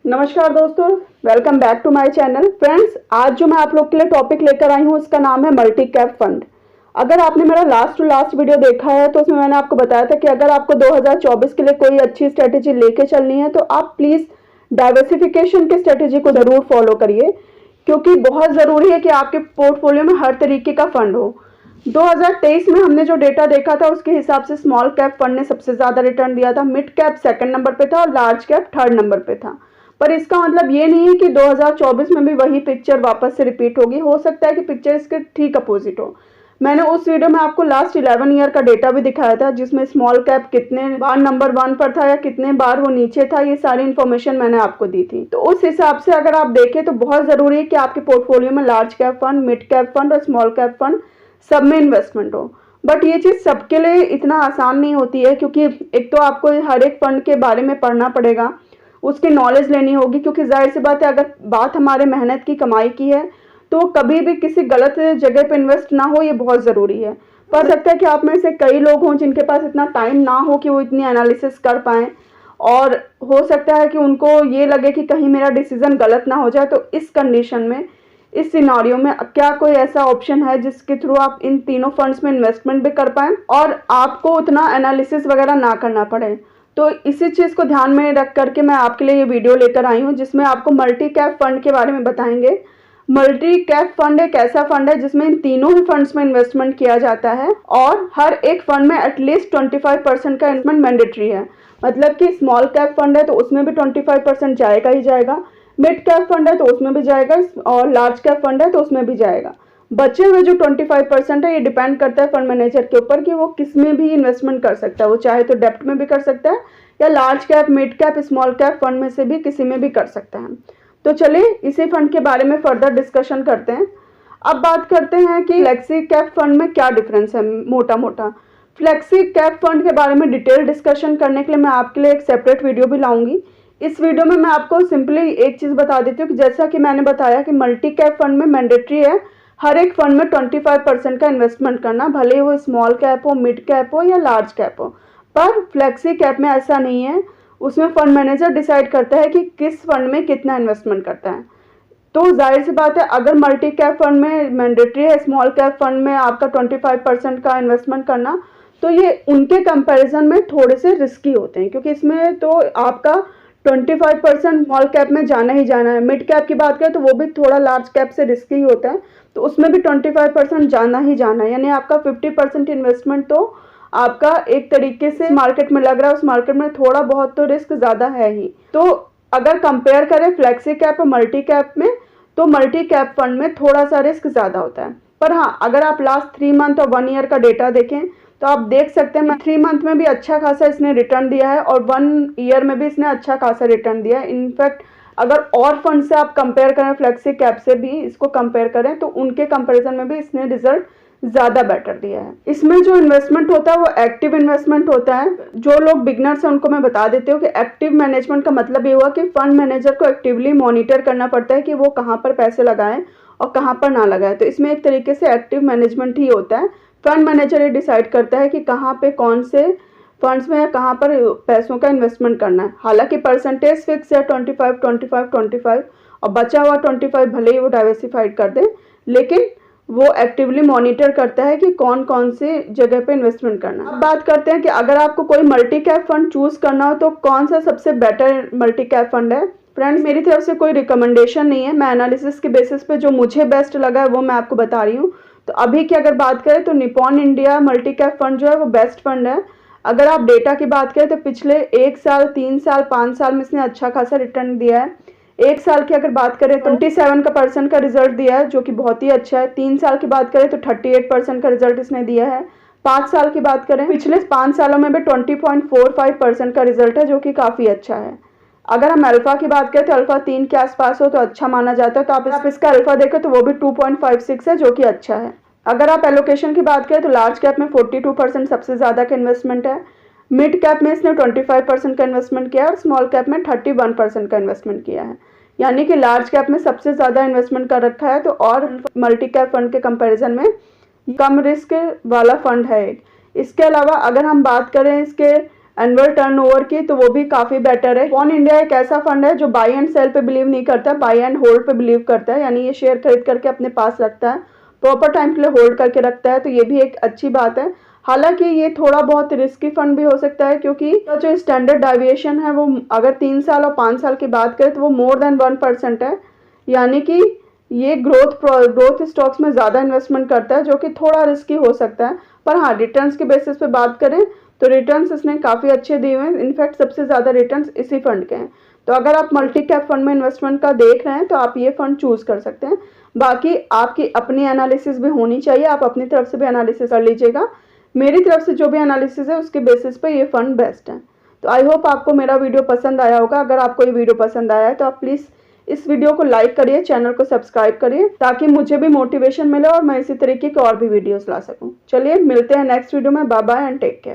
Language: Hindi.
नमस्कार दोस्तों, welcome back to my channel. Friends, आज जो मैं आप लोग के लिए टॉपिक लेकर आई हूँ उसका नाम है मल्टी कैप फंड। अगर आपने मेरा लास्ट टू लास्ट वीडियो देखा है तो उसमें मैंने आपको बताया था कि अगर आपको 2024 के लिए कोई अच्छी स्ट्रेटेजी लेके चलनी है तो आप प्लीज़ डाइवर्सिफिकेशन की स्ट्रेटेजी को ज़रूर फॉलो करिए, क्योंकि बहुत ज़रूरी है कि आपके पोर्टफोलियो में हर तरीके का फंड हो। 2023 में हमने जो डेटा देखा था उसके हिसाब से स्मॉल कैप फंड ने सबसे ज़्यादा रिटर्न दिया था, मिड कैप सेकंड नंबर पे था और लार्ज कैप थर्ड नंबर पे था। पर इसका मतलब ये नहीं है कि 2024 में भी वही पिक्चर वापस से रिपीट होगी। हो सकता है कि पिक्चर इसके ठीक अपोजिट हो। मैंने उस वीडियो में आपको लास्ट 11 ईयर का डेटा भी दिखाया था, जिसमें स्मॉल कैप कितने बार नंबर 1 पर था या कितने बार वो नीचे था, ये सारी इन्फॉर्मेशन मैंने आपको दी थी। तो उस हिसाब से अगर आप देखें तो बहुत ज़रूरी है कि आपके पोर्टफोलियो में large cap fund, mid cap fund और स्मॉल कैप फंड सब में इन्वेस्टमेंट हो। बट ये चीज़ सबके लिए इतना आसान नहीं होती है, क्योंकि एक तो आपको हर एक फंड के बारे में पढ़ना पड़ेगा, उसकी नॉलेज लेनी होगी, क्योंकि जाहिर सी बात है अगर बात हमारे मेहनत की कमाई की है तो कभी भी किसी गलत जगह पे इन्वेस्ट ना हो, ये बहुत ज़रूरी है। पर सकता है कि आप में से कई लोग हों जिनके पास इतना टाइम ना हो कि वो इतनी एनालिसिस कर पाएँ, और हो सकता है कि उनको ये लगे कि कहीं मेरा डिसीजन गलत ना हो जाए। तो इस कंडीशन में, इस सिनारियो में क्या कोई ऐसा ऑप्शन है जिसके थ्रू आप इन तीनों फंड्स में इन्वेस्टमेंट भी कर पाएँ और आपको उतना एनालिसिस वगैरह ना करना पड़े? तो इसी चीज़ को ध्यान में रख करके मैं आपके लिए ये वीडियो लेकर आई हूँ, जिसमें आपको मल्टी कैप फंड के बारे में बताएंगे। मल्टी कैप फंड एक ऐसा फंड है जिसमें इन तीनों ही फंड्स में इन्वेस्टमेंट किया जाता है और हर एक फंड में एटलीस्ट 25% का इन्वेस्टमेंट मैंडेटरी है। मतलब कि स्मॉल कैप फंड है तो उसमें भी 25% जाएगा ही जाएगा, मिड कैप फंड है तो उसमें भी जाएगा, और लार्ज कैप फंड है तो उसमें भी जाएगा। बचे हुए जो 25% है ये डिपेंड करता है फंड मैनेजर के ऊपर कि वो किस में भी इन्वेस्टमेंट कर सकता है। वो चाहे तो डेप्ट में भी कर सकता है या large cap, mid cap, small cap fund में से भी किसी में भी कर सकता है। तो चलिए इसी फंड के बारे में फर्दर डिस्कशन करते हैं। अब बात करते हैं कि फ्लेक्सी कैप फंड में क्या डिफरेंस है मोटा मोटा। फ्लेक्सी कैप फंड के बारे में डिटेल डिस्कशन करने के लिए मैं आपके लिए एक सेपरेट वीडियो भी लाऊंगी। इस वीडियो में मैं आपको सिंपली एक चीज़ बता देती हूँ कि जैसा कि मैंने बताया कि मल्टी कैप फंड में मैंडेटरी है हर एक फंड में 25% का इन्वेस्टमेंट करना, भले ही वो स्मॉल कैप हो, मिड कैप हो या लार्ज कैप हो। पर फ्लेक्सी कैप में ऐसा नहीं है। उसमें फंड मैनेजर डिसाइड करता है कि किस फंड में कितना इन्वेस्टमेंट करता है। तो जाहिर सी बात है अगर मल्टी कैप फंड में मैंडेटरी है स्मॉल कैप फंड में आपका 25% का इन्वेस्टमेंट करना, तो ये उनके कंपैरिजन में थोड़े से रिस्की होते हैं, क्योंकि इसमें तो आपका 25% स्मॉल कैप में जाना ही जाना है। मिड कैप की बात करें तो वो भी थोड़ा लार्ज कैप से रिस्की ही होता है, तो उसमें भी 25% जाना ही जाना है। यानी आपका 50% इन्वेस्टमेंट तो आपका एक तरीके से मार्केट में लग रहा है, उस मार्केट में थोड़ा बहुत तो रिस्क ज़्यादा है ही। तो अगर कंपेयर करें फ्लेक्सी कैप और मल्टी कैप में, तो मल्टी कैप फंड में थोड़ा सा रिस्क ज़्यादा होता है। पर हाँ, अगर आप लास्ट 3 मंथ और 1 ईयर का डेटा देखें तो आप देख सकते हैं 3 मंथ में भी अच्छा खासा इसने रिटर्न दिया है और 1 ईयर में भी इसने अच्छा खासा रिटर्न दिया है। इनफैक्ट अगर और फंड से आप कंपेयर करें, फ्लेक्सी कैप से भी इसको कंपेयर करें, तो उनके कंपैरिजन में भी इसने रिजल्ट ज़्यादा बेटर दिया है। इसमें जो इन्वेस्टमेंट होता है वो एक्टिव इन्वेस्टमेंट होता है। जो लोग बिगनर्स हैं उनको मैं बता देती हूँ कि एक्टिव मैनेजमेंट का मतलब ये हुआ कि फंड मैनेजर को एक्टिवली मॉनिटर करना पड़ता है कि वो कहाँ पर पैसे लगाएं और कहाँ पर ना लगाएं। तो इसमें एक तरीके से एक्टिव मैनेजमेंट ही होता है। फंड मैनेजर ये डिसाइड करता है कि कहाँ पे कौन से फंड्स में या कहाँ पर पैसों का इन्वेस्टमेंट करना है। हालांकि परसेंटेज फिक्स है 25, 25, 25, और बचा हुआ 25 भले ही वो डाइवर्सिफाइड कर दे, लेकिन वो एक्टिवली मॉनिटर करता है कि कौन कौन सी जगह पे इन्वेस्टमेंट करना है। अब बात करते हैं कि अगर आपको कोई मल्टी कैप फंड चूज करना हो तो कौन सा सबसे बेटर मल्टी कैप फंड है। फ्रेंड्स, मेरी तरफ से कोई रिकमेंडेशन नहीं है, मैं एनालिसिस के बेसिस पे जो मुझे बेस्ट लगा है वो मैं आपको बता रही हूँ। तो अभी की अगर बात करें तो Nippon India multi cap fund जो है वो बेस्ट फंड है। अगर आप डेटा की बात करें तो पिछले 1 साल, 3 साल, 5 साल में इसने अच्छा खासा रिटर्न दिया है। 1 साल की अगर बात करें तो 27% का रिजल्ट दिया है, जो कि बहुत ही अच्छा है। 3 साल की बात करें तो 38% का रिजल्ट इसने दिया है। 5 साल की बात करें, पिछले 5 सालों में भी 20.45% का रिजल्ट है, जो कि काफ़ी अच्छा है। अगर हम अल्फा की बात करें तो अल्फा 3 के आसपास हो तो अच्छा माना जाता है। तो आप इसका अल्फा देखें तो वो भी 2.56 है, जो कि अच्छा है। अगर आप एलोकेशन की बात करें तो लार्ज कैप में 42% सबसे ज़्यादा का इन्वेस्टमेंट है, मिड कैप में इसने 25% का इन्वेस्टमेंट किया है और स्मॉल कैप में 31% का इन्वेस्टमेंट किया है। यानी कि लार्ज कैप में सबसे ज़्यादा इन्वेस्टमेंट कर रखा है, तो और मल्टी कैप फंड के कंपैरिजन में कम रिस्क वाला फंड है। इसके अलावा अगर हम बात करें इसके एनुअल टर्नओवर की, तो वो भी काफ़ी बेटर है। वन इंडिया एक ऐसा फंड है जो बाई एंड सेल पे बिलीव नहीं करता, बाई एंड होल्ड पे बिलीव करता है, यानी ये शेयर खरीद करके अपने पास रखता है, प्रॉपर टाइम के लिए होल्ड करके रखता है। तो ये भी एक अच्छी बात है। हालांकि ये थोड़ा बहुत रिस्की फंड भी हो सकता है, क्योंकि जो स्टैंडर्ड डाइविएशन है वो अगर 3 साल और 5 साल की बात करें तो वो मोर देन 1% है, यानी कि ये ग्रोथ स्टॉक्स में ज़्यादा इन्वेस्टमेंट करता है, जो कि थोड़ा रिस्की हो सकता है। पर हाँ, रिटर्न्स के बेसिस पे बात करें तो रिटर्न्स इसने काफ़ी अच्छे दिए हुए हैं। इनफैक्ट सबसे ज़्यादा रिटर्न्स इसी फंड के हैं। तो अगर आप मल्टी कैप फंड में इन्वेस्टमेंट का देख रहे हैं तो आप ये फंड चूज़ कर सकते हैं। बाकी आपकी अपनी एनालिसिस भी होनी चाहिए, आप अपनी तरफ से भी एनालिसिस कर लीजिएगा। मेरी तरफ से जो भी एनालिसिस है उसके बेसिस पे ये फंड बेस्ट है। तो आई होप आपको मेरा वीडियो पसंद आया होगा। अगर आपको ये वीडियो पसंद आया है तो आप प्लीज़ इस वीडियो को लाइक करिए, चैनल को सब्सक्राइब करिए, ताकि मुझे भी मोटिवेशन मिले और मैं इसी तरीके के और भी वीडियोस ला सकूं। चलिए मिलते हैं नेक्स्ट वीडियो में। Bye bye and take care.